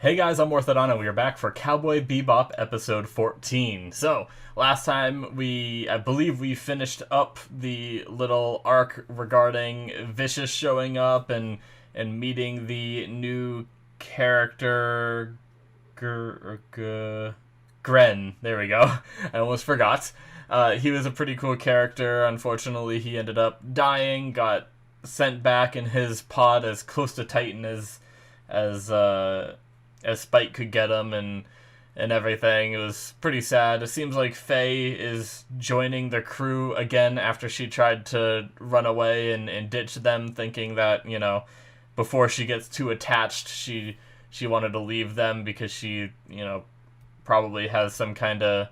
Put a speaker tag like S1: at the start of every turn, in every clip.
S1: Hey guys, I'm Morthadon, and we are back for Cowboy Bebop episode 14. So, last time I believe we finished up the little arc regarding Vicious showing up and meeting the new character, Gren. There we go. I almost forgot. He was a pretty cool character. Unfortunately, he ended up dying, got sent back in his pod as close to Titan as Spike could get him and everything. It was pretty sad. It seems like Faye is joining the crew again after she tried to run away and ditch them, thinking that, you know, before she gets too attached, she wanted to leave them because she, you know, probably has some kind of,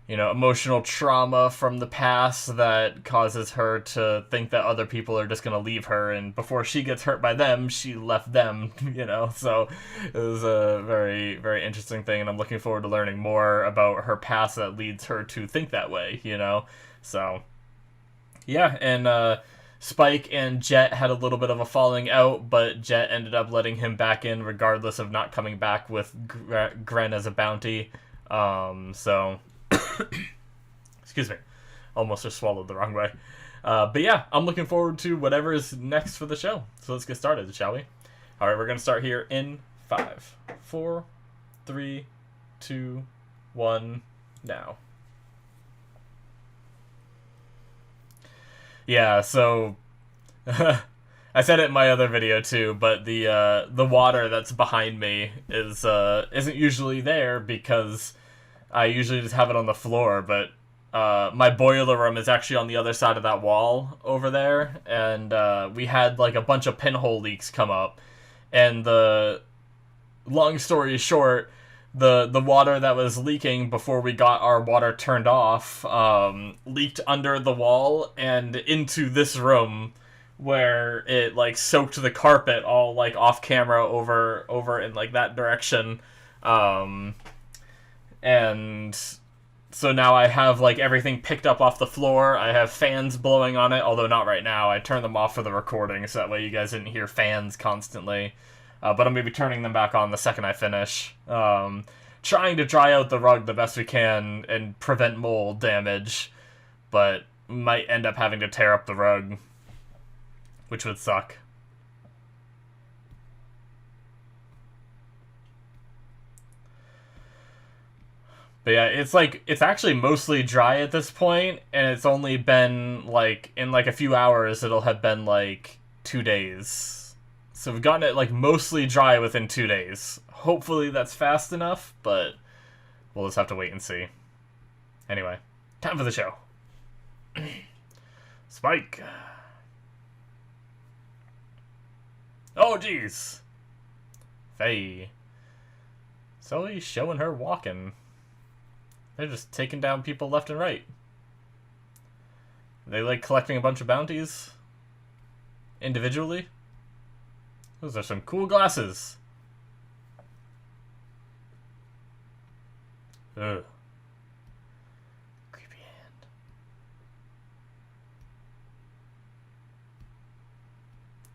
S1: you know, emotional trauma from the past that causes her to think that other people are just going to leave her, and before she gets hurt by them, she left them, you know, so it was a very, very interesting thing, and I'm looking forward to learning more about her past that leads her to think that way, you know, so, yeah, and, Spike and Jet had a little bit of a falling out, but Jet ended up letting him back in regardless of not coming back with Gren as a bounty, so... Excuse me. Almost just swallowed the wrong way. But yeah, I'm looking forward to whatever is next for the show. So let's get started, shall we? Alright, we're going to start here in 5, 4, 3, 2, 1, now. Yeah, so... I said it in my other video too, but the water that's behind me isn't usually there because I usually just have it on the floor, but my boiler room is actually on the other side of that wall over there, and we had like a bunch of pinhole leaks come up, and the long story short, the water that was leaking before we got our water turned off leaked under the wall and into this room, where it like soaked the carpet all like off camera over in like that direction. And so now I have, like, everything picked up off the floor. I have fans blowing on it, although not right now. I turned them off for the recording, so that way you guys didn't hear fans constantly. But I'm going to be turning them back on the second I finish. Trying to dry out the rug the best we can and prevent mold damage, but might end up having to tear up the rug, which would suck. But yeah, it's actually mostly dry at this point, and it's only been, like, in, like, a few hours, it'll have been, like, 2 days. So we've gotten it, like, mostly dry within 2 days. Hopefully that's fast enough, but we'll just have to wait and see. Anyway, time for the show. Spike. Oh, jeez. Faye. So he's showing her walking. They're just taking down people left and right. They like collecting a bunch of bounties individually. Those are some cool glasses. Ugh. Creepy hand.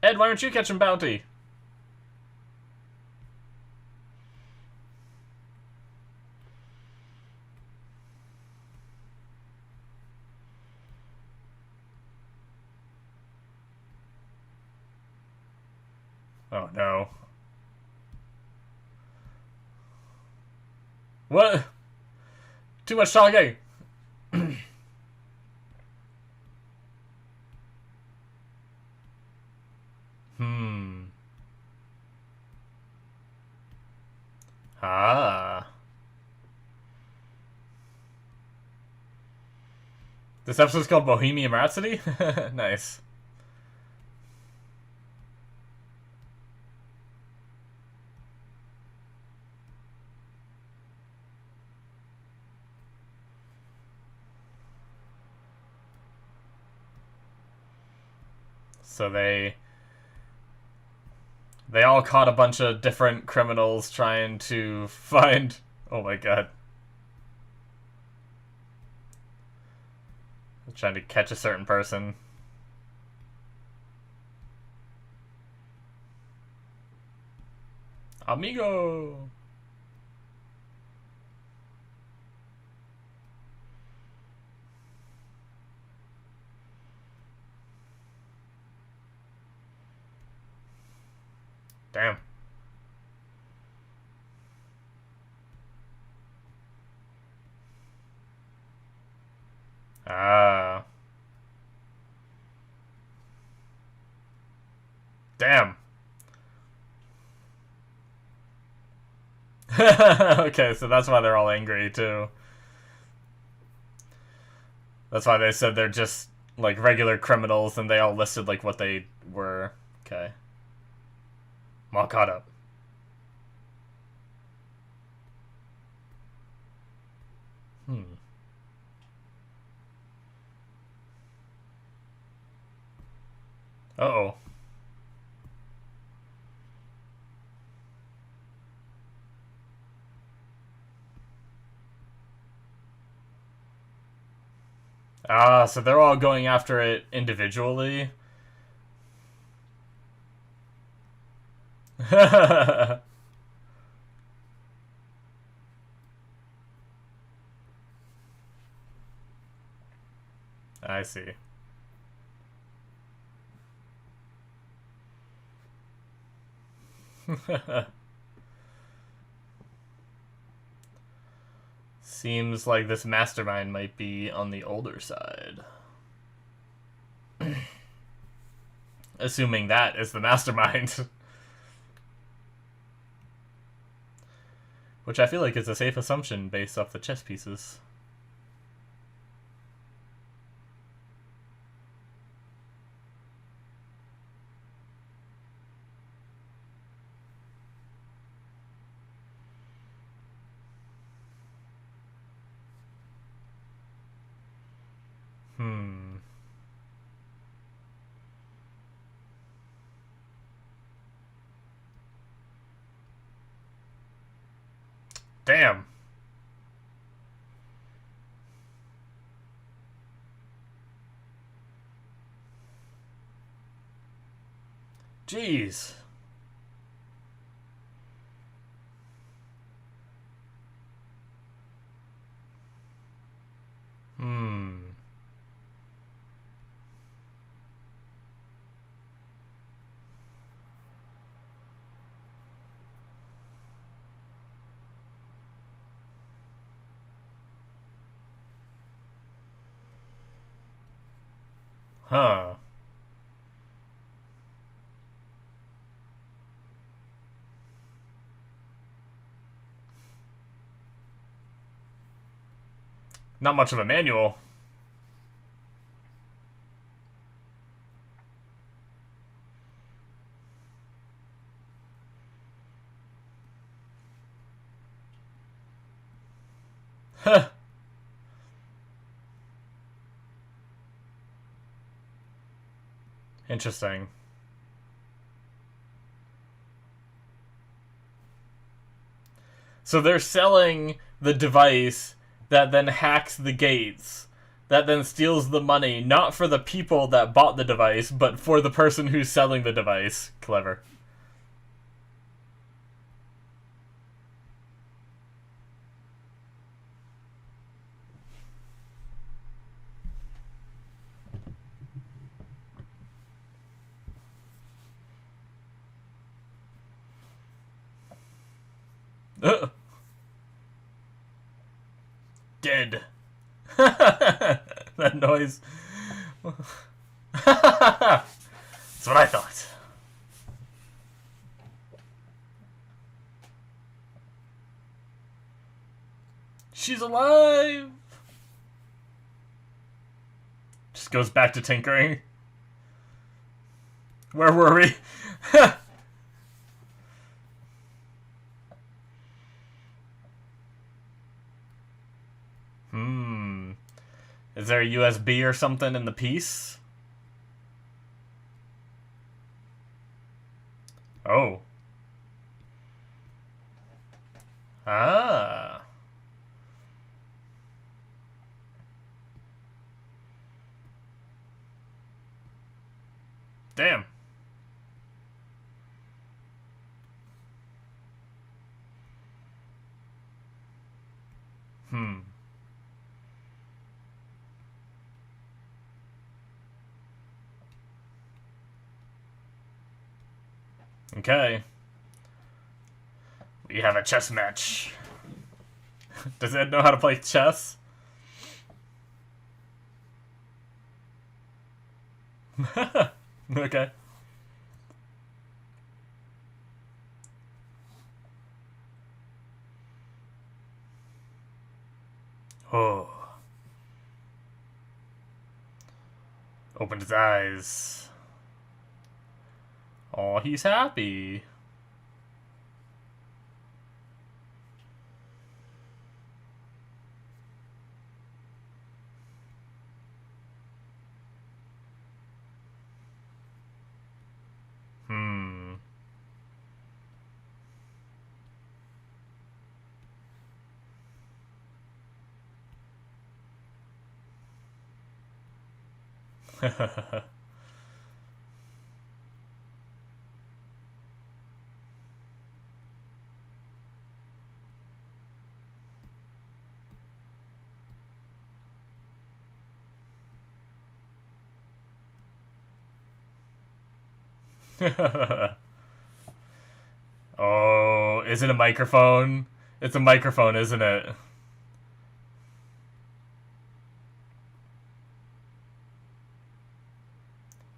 S1: Ed, why aren't you catching bounty? Oh no. What? Too much talking. Ah. This episode's called Bohemian Rhapsody? Nice. So they all caught a bunch of different criminals trying to find... Oh my god. Trying to catch a certain person. Amigo! Damn. Ah. Damn. Okay, so that's why they're all angry, too. That's why they said they're just, like, regular criminals, and they all listed, like, what they were. Okay. I'm all caught up. Uh-oh. Ah, so they're all going after it individually? I see. Seems like this mastermind might be on the older side. Assuming that is the mastermind. Which I feel like is a safe assumption based off the chess pieces. Damn. Jeez. Huh. Not much of a manual. Huh. Interesting. So they're selling the device that then hacks the gates, that then steals the money, not for the people that bought the device, but for the person who's selling the device. Clever. Dead. That noise. That's what I thought. She's alive! Just goes back to tinkering. Where were we? Is there a USB or something in the piece? Oh. Ah. Damn. Okay. We have a chess match. Does Ed know how to play chess? Okay. Oh. Opened his eyes. Oh, he's happy. Hmm. Oh, is it a microphone? It's a microphone, isn't it?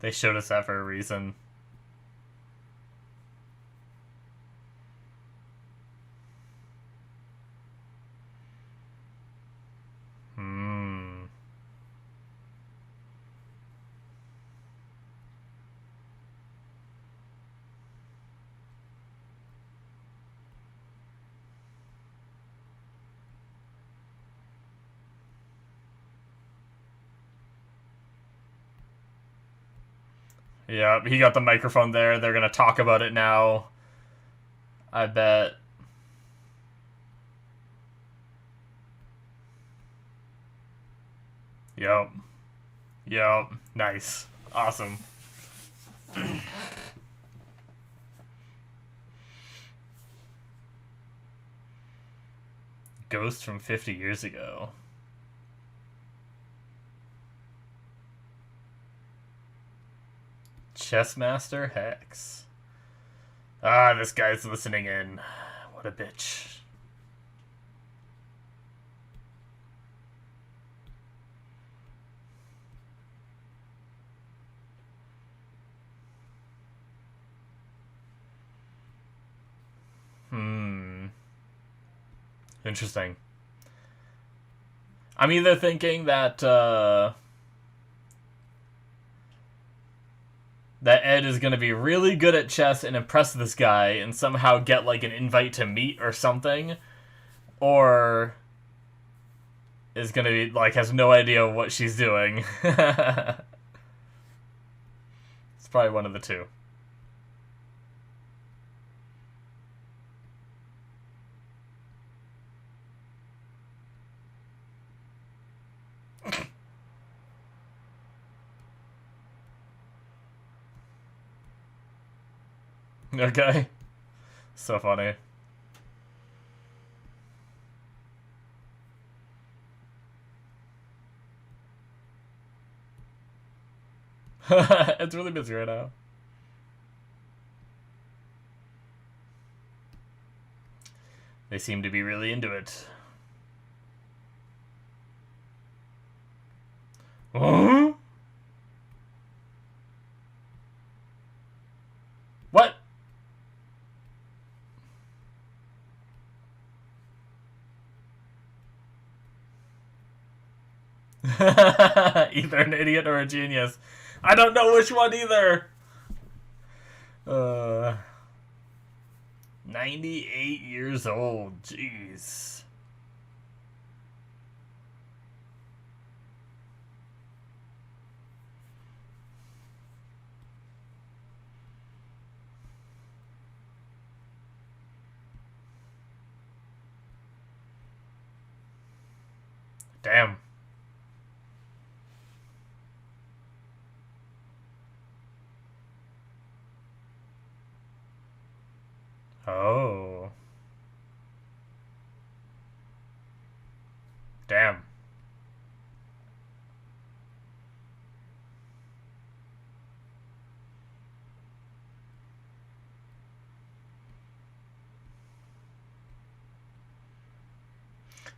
S1: They showed us that for a reason. Hmm. Yeah, he got the microphone there. They're gonna talk about it now. I bet. Yep. Yep. Nice. Awesome. Ghost from 50 years ago. Chessmaster Hex. Ah, this guy's listening in. What a bitch. Interesting. I'm either thinking that that Ed is going to be really good at chess and impress this guy and somehow get like an invite to meet or something, or is going to be like has no idea what she's doing. It's probably one of the two. Okay. So funny. It's really busy right now. They seem to be really into it. Huh? What? Either an idiot or a genius. I don't know which one either. 98 years old. Jeez. Damn. Oh. Damn.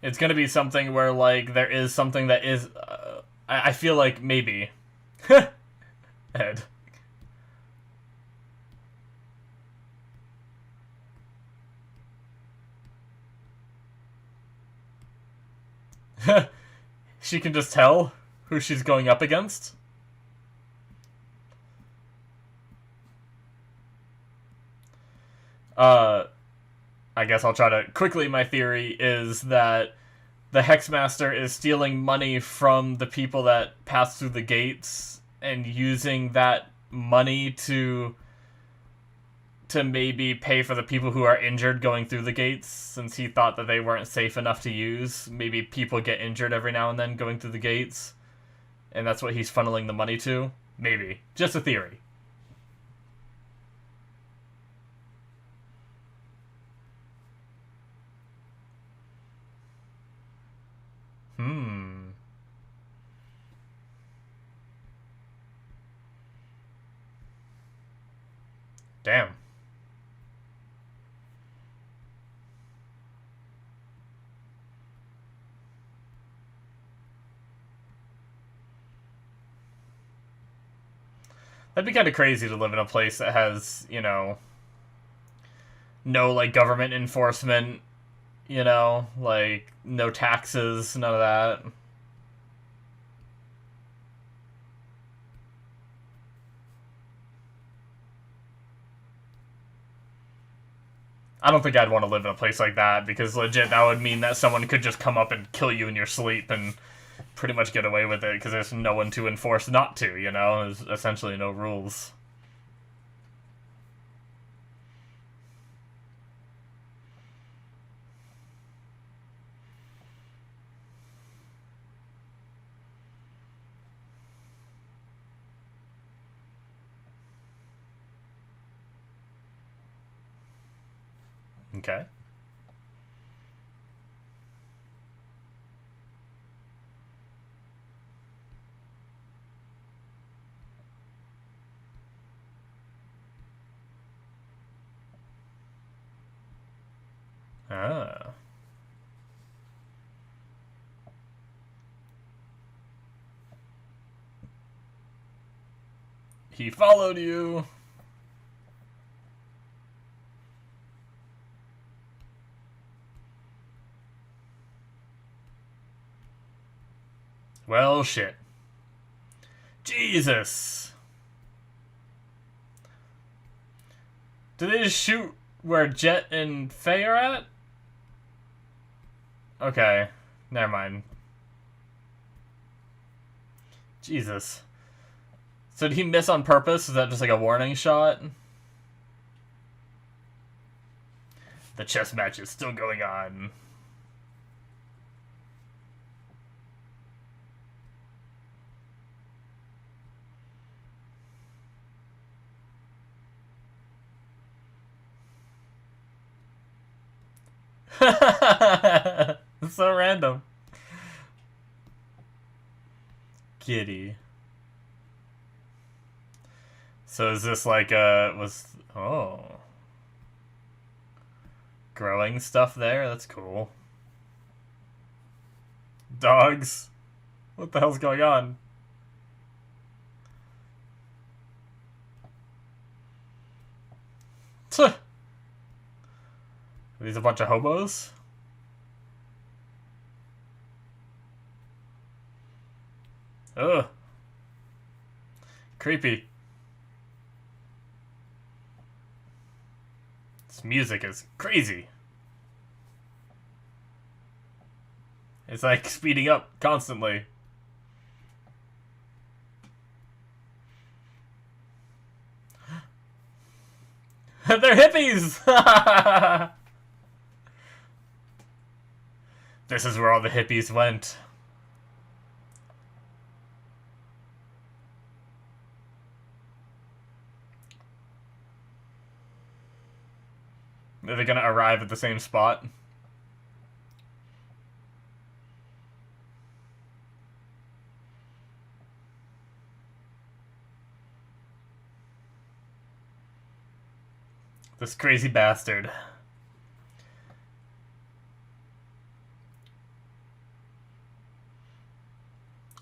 S1: It's gonna be something where, like, there is something that is... I feel like maybe. Ed. She can just tell who she's going up against. I guess I'll try to... Quickly, my theory is that the Hexmaster is stealing money from the people that pass through the gates and using that money to maybe pay for the people who are injured going through the gates, since he thought that they weren't safe enough to use. Maybe people get injured every now and then going through the gates, and that's what he's funneling the money to. Maybe. Just a theory. Damn. That'd be kind of crazy to live in a place that has, you know, no, like, government enforcement, you know, like, no taxes, none of that. I don't think I'd want to live in a place like that, because legit, that would mean that someone could just come up and kill you in your sleep and pretty much get away with it, because there's no one to enforce not to, you know? There's essentially no rules. Okay. Ah. He followed you. Well, shit. Jesus. Did they just shoot where Jet and Faye are at? Okay. Never mind. Jesus. So did he miss on purpose? Is that just like a warning shot? The chess match is still going on. It's so random. Kitty. So is this like oh. Growing stuff there? That's cool. Dogs? What the hell's going on? Are these a bunch of hobos? Ugh. Creepy. This music is crazy. It's like speeding up constantly. They're hippies! This is where all the hippies went. Are they gonna arrive at the same spot? This crazy bastard.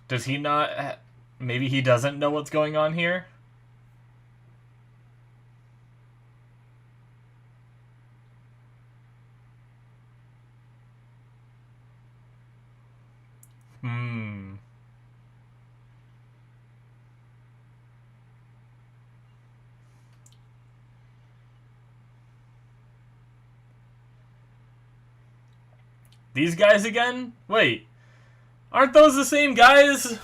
S1: Does he not... Maybe he doesn't know what's going on here? These guys again? Wait. Aren't those the same guys?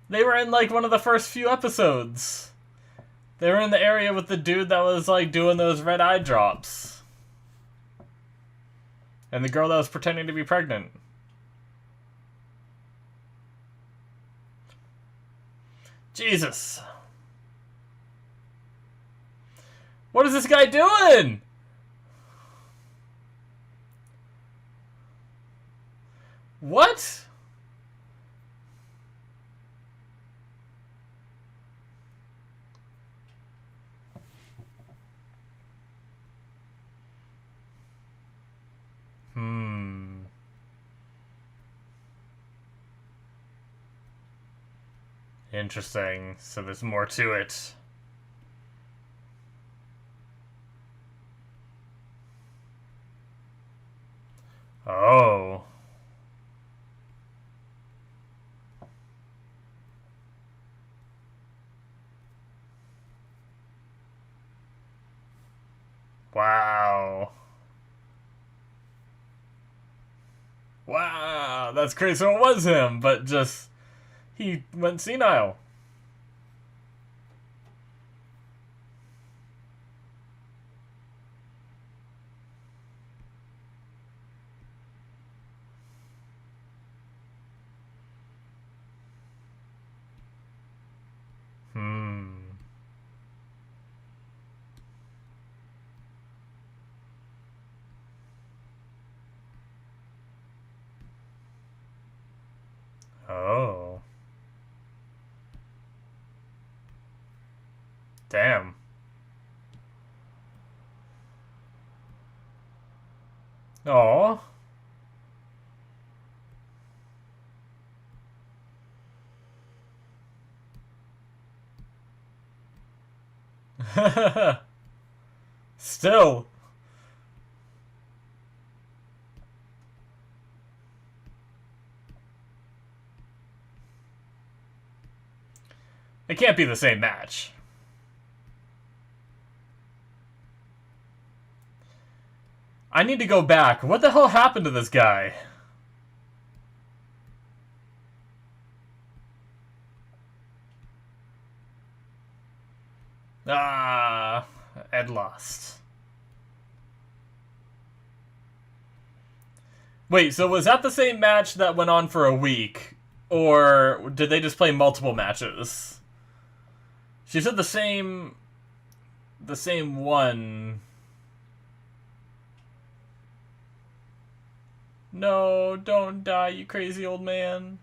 S1: They were in, like, one of the first few episodes. They were in the area with the dude that was, like, doing those red eye drops. And the girl that was pretending to be pregnant. Jesus. What is this guy doing? What? Interesting. So there's more to it. Oh. Wow. Wow, that's crazy. So it was him, but just... he went senile. Oh. Damn. Aw. Still. It can't be the same match. I need to go back. What the hell happened to this guy? Ah, Ed lost. Wait, so was that the same match that went on for a week? Or did they just play multiple matches? She said the same one. No, don't die, you crazy old man.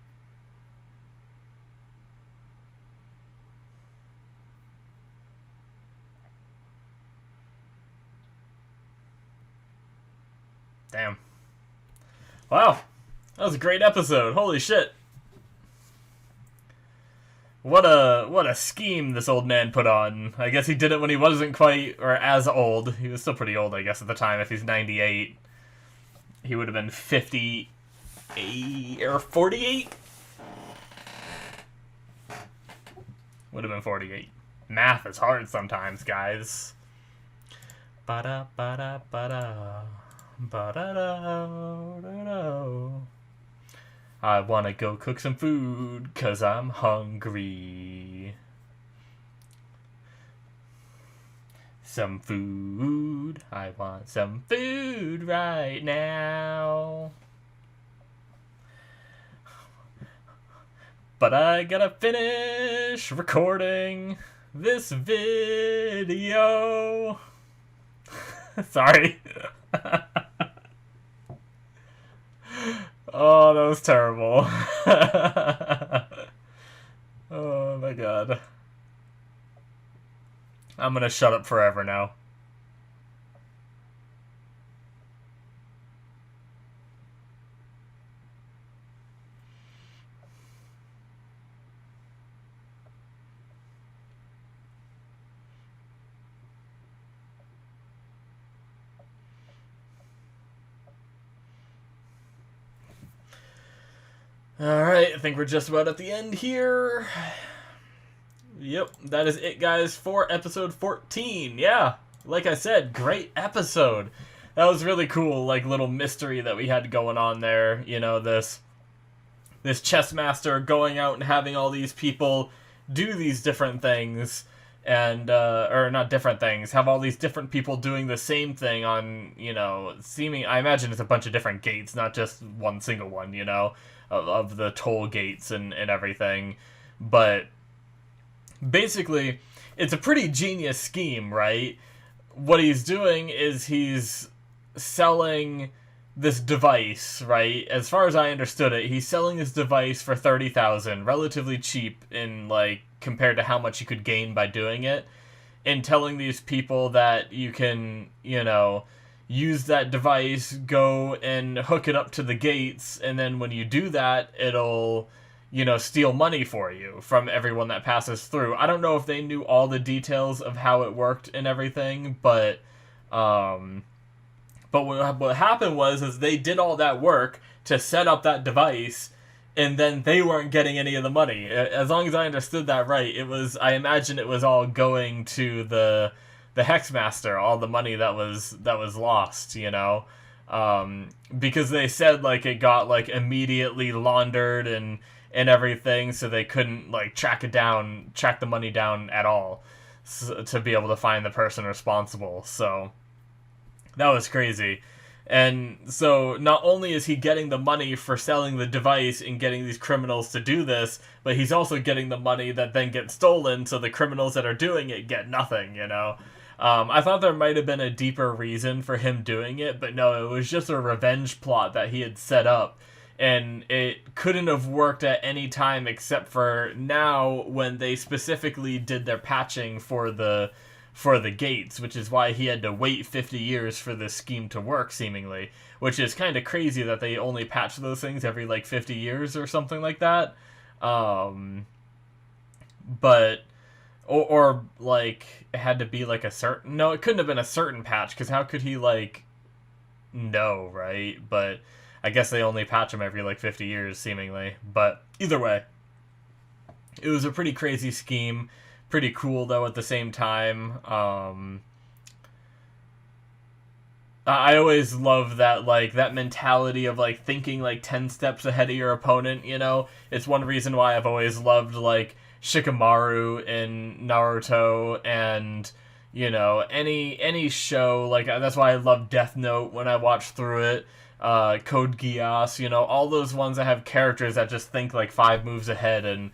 S1: Damn. Wow. That was a great episode. Holy shit. What a scheme this old man put on. I guess he did it when he wasn't quite, or as old. He was still pretty old, I guess, at the time. If he's 98, he would have been 58, or 48? Would have been 48. Math is hard sometimes, guys. Ba-da, ba-da, ba-da. Ba-da-da-da-da. I wanna go cook some food, 'cause I'm hungry. Some food. I want some food right now. But I gotta finish recording this video. Sorry. Oh, that was terrible. my god. I'm gonna shut up forever now. Alright, I think we're just about at the end here. Yep, that is it, guys, for episode 14. Yeah, like I said, great episode. That was really cool, like, little mystery that we had going on there. You know, this chess master going out and having all these people do these different things. And, or not different things, have all these different people doing the same thing on, you know, I imagine it's a bunch of different gates, not just one single one, you know, of the toll gates and everything. But basically, it's a pretty genius scheme, right? What he's doing is he's selling this device, right? As far as I understood it, he's selling this device for $30,000, relatively cheap in, like, compared to how much you could gain by doing it, and telling these people that you can, you know, use that device, go and hook it up to the gates, and then when you do that, it'll, you know, steal money for you from everyone that passes through. I don't know if they knew all the details of how it worked and everything, but what happened was they did all that work to set up that device, and then they weren't getting any of the money. As long as I understood that right, I imagine it was all going to the Hexmaster, all the money that was lost, you know? Because they said, like, it got, like, immediately laundered and everything, so they couldn't, like, track the money down at all, to be able to find the person responsible. So that was crazy. And so not only is he getting the money for selling the device and getting these criminals to do this, but he's also getting the money that then gets stolen, so the criminals that are doing it get nothing, you know? I thought there might have been a deeper reason for him doing it, but no, it was just a revenge plot that he had set up. And it couldn't have worked at any time except for now, when they specifically did their patching for the gates, which is why he had to wait 50 years for this scheme to work, seemingly. Which is kind of crazy that they only patch those things every, like, 50 years or something like that. But, or like, it had to be, like, no, it couldn't have been a certain patch, because how could he, like, know, right? But I guess they only patch them every, like, 50 years, seemingly. But either way, it was a pretty crazy scheme. Pretty cool, though, at the same time. I always love that, like, that mentality of, like, thinking, like, 10 steps ahead of your opponent, you know? It's one reason why I've always loved, like, Shikamaru in Naruto, and, you know, any show, like, that's why I love Death Note when I watch through it, Code Geass, you know, all those ones that have characters that just think, like, 5 moves ahead and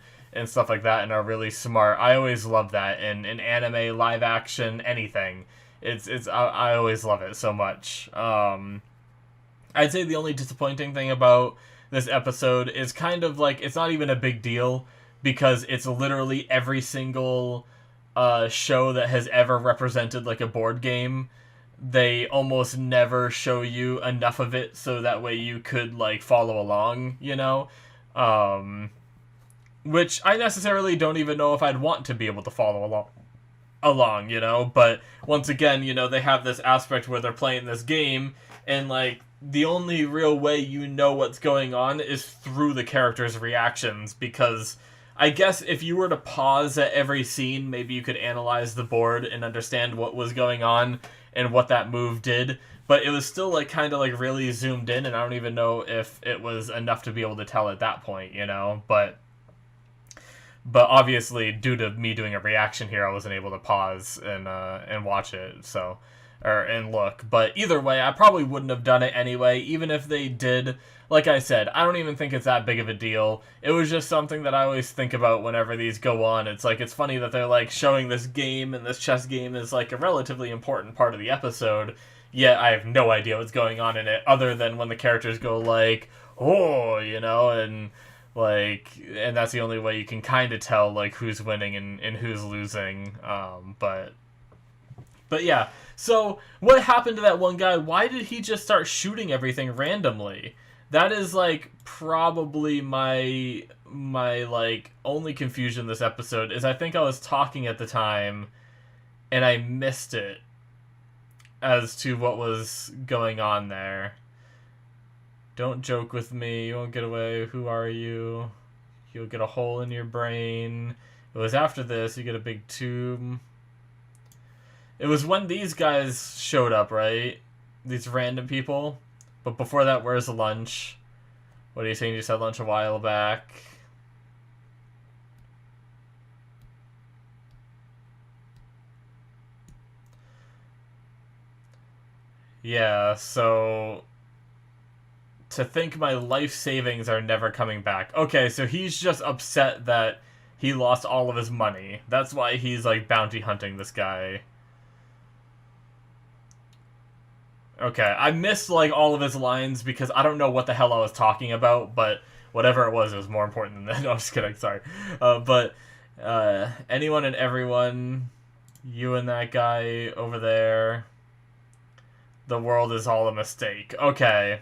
S1: stuff like that and are really smart. I always love that in anime, live action, anything. I always love it so much. I'd say the only disappointing thing about this episode is kind of like, it's not even a big deal, because it's literally every single show that has ever represented, like, a board game. They almost never show you enough of it so that way you could, like, follow along, you know? Which I necessarily don't even know if I'd want to be able to follow along, you know? But once again, you know, they have this aspect where they're playing this game, and, like, the only real way you know what's going on is through the characters' reactions, because I guess if you were to pause at every scene, maybe you could analyze the board and understand what was going on and what that move did, but it was still, like, kind of, like, really zoomed in, and I don't even know if it was enough to be able to tell at that point, you know? But obviously, due to me doing a reaction here, I wasn't able to pause and watch it, so, and look. But either way, I probably wouldn't have done it anyway, even if they did. Like I said, I don't even think it's that big of a deal. It was just something that I always think about whenever these go on. It's like, it's funny that they're, like, showing this game, and this chess game is, like, a relatively important part of the episode, yet I have no idea what's going on in it, other than when the characters go, like, oh, you know, and, Like, and that's the only way you can kind of tell, like, who's winning and who's losing. But yeah, so what happened to that one guy? Why did he just start shooting everything randomly? That is, like, probably my like only confusion this episode is I think I was talking at the time and I missed it as to what was going on there. Don't joke with me. You won't get away. Who are you? You'll get a hole in your brain. It was after this. You get a big tube. It was when these guys showed up, right? These random people. But before that, where's the lunch? What are you saying? You just had lunch a while back. Yeah, so to think my life savings are never coming back. Okay, so he's just upset that he lost all of his money. That's why he's, like, bounty hunting this guy. Okay, I missed, like, all of his lines because I don't know what the hell I was talking about, but whatever it was more important than that. No, I'm just kidding, sorry. Anyone and everyone, you and that guy over there, the world is all a mistake. Okay.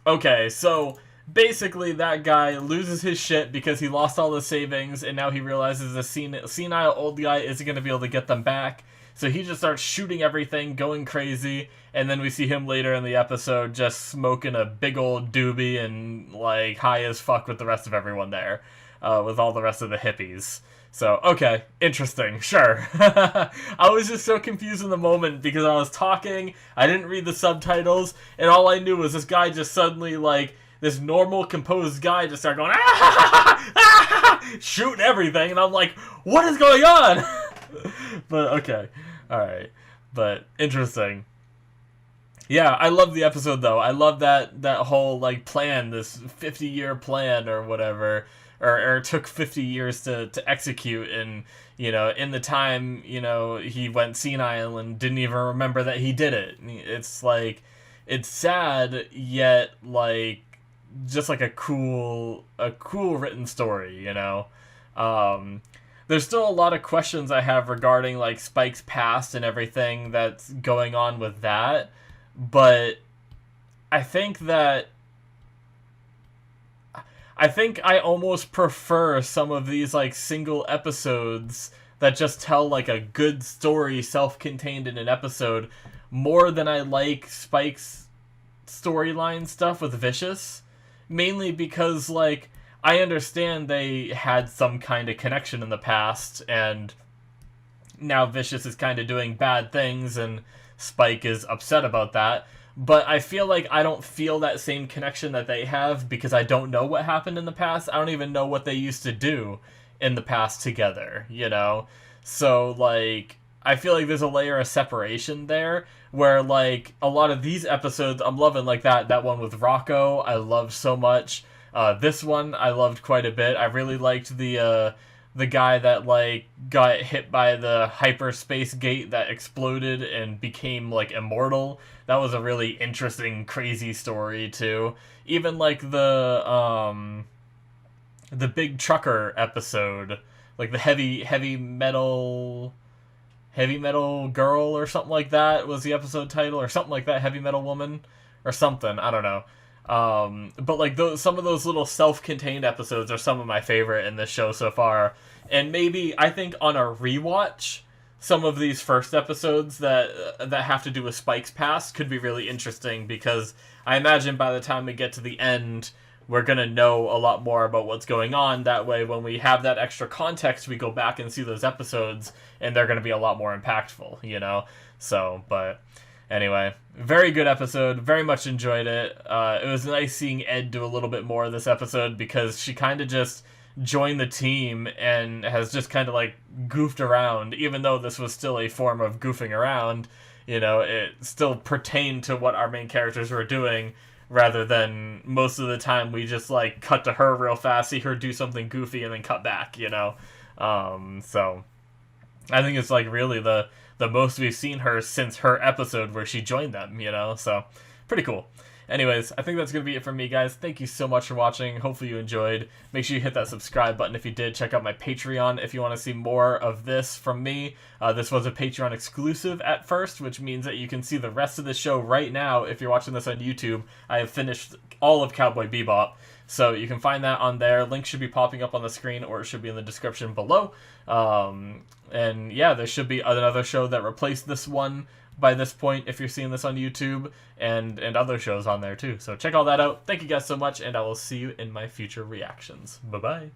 S1: Okay, so basically that guy loses his shit because he lost all his savings, and now he realizes the senile old guy isn't going to be able to get them back. So he just starts shooting everything, going crazy, and then we see him later in the episode just smoking a big old doobie and, like, high as fuck with the rest of everyone there, with all the rest of the hippies. So, okay, interesting, sure. I was just so confused in the moment because I was talking, I didn't read the subtitles, and all I knew was this guy just suddenly, like, this normal, composed guy just started going, shooting everything, and I'm like, what is going on? But, okay, alright, but interesting. Yeah, I love the episode, though. I love that whole, like, plan, this 50-year plan or whatever, or it took 50 years to execute, and, you know, in the time, you know, he went senile and didn't even remember that he did it. It's, like, it's sad, yet, like, just, like, a cool written story, you know? There's still a lot of questions I have regarding, like, Spike's past and everything that's going on with that, but I think I almost prefer some of these, like, single episodes that just tell, like, a good story self-contained in an episode more than I like Spike's storyline stuff with Vicious. Mainly because, like, I understand they had some kind of connection in the past, and now Vicious is kind of doing bad things, and Spike is upset about that. But I feel like I don't feel that same connection that they have because I don't know what happened in the past. I don't even know what they used to do in the past together, you know? So, like, I feel like there's a layer of separation there where, like, a lot of these episodes, I'm loving, like, that one with Rocco, I love so much. This one, I loved quite a bit. I really liked the guy that, like, got hit by the hyperspace gate that exploded and became, like, immortal. That was a really interesting, crazy story, too. Even, like, the big trucker episode, like, the heavy metal girl or something like that was the episode title, or something like that, heavy metal woman, or something, I don't know. But, like, some of those little self-contained episodes are some of my favorite in this show so far. And maybe, I think, on a rewatch, some of these first episodes that have to do with Spike's past could be really interesting, because I imagine by the time we get to the end, we're going to know a lot more about what's going on. That way, when we have that extra context, we go back and see those episodes, and they're going to be a lot more impactful, you know? So, but anyway, very good episode. Very much enjoyed it. It was nice seeing Ed do a little bit more this episode, because she kind of just joined the team and has just kind of, like, goofed around. Even though this was still a form of goofing around, you know, it still pertained to what our main characters were doing, rather than most of the time we just, like, cut to her real fast, see her do something goofy, and then cut back, you know? So I think it's, like, really the most we've seen her since her episode where she joined them, you know? So, pretty cool. Anyways, I think that's going to be it from me, guys. Thank you so much for watching. Hopefully you enjoyed. Make sure you hit that subscribe button if you did. Check out my Patreon if you want to see more of this from me. This was a Patreon exclusive at first, which means that you can see the rest of the show right now if you're watching this on YouTube. I have finished all of Cowboy Bebop, so you can find that on there. Link should be popping up on the screen, or it should be in the description below. And yeah, there should be another show that replaced this one by this point if you're seeing this on YouTube, and other shows on there too. So check all that out. Thank you guys so much, and I will see you in my future reactions. Bye-bye.